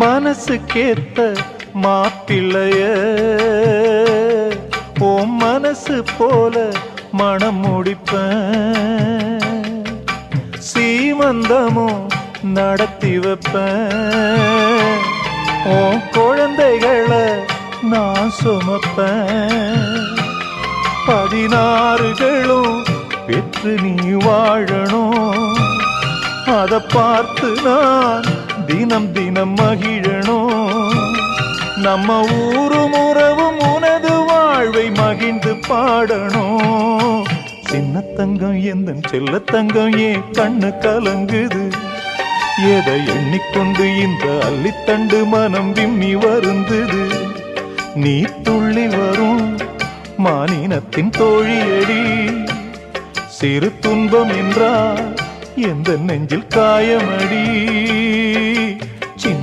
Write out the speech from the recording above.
மனசுக்கேத்த மாப்பிள்ளைய ஓ மனசு போல மனம் முடிப்பேன், சீமந்தமும் நடத்தி வைப்பேன், ஓ குழந்தைகளை நான் சுமப்பேன், 16களும் பெற்று நீ வாழணும், அதை பார்த்து நான் தினம் தினம் மகிழணும், நம்ம ஊரும் உறவும் உனது வாழ்வை மகிழ்ந்து பாடணும். சின்ன தங்கம் எந்த செல்ல தங்கம் ஏன் கண்ணு கலங்குது, எதை எண்ணிக்கொண்டு இந்த அள்ளித்தண்டு மனம் விம்மி வருந்துது, நீ துள்ளி வரும் மானினத்தின் தோழியடி, சிறு துன்பம் என்றால் எந்த நெஞ்சில் காயமடி.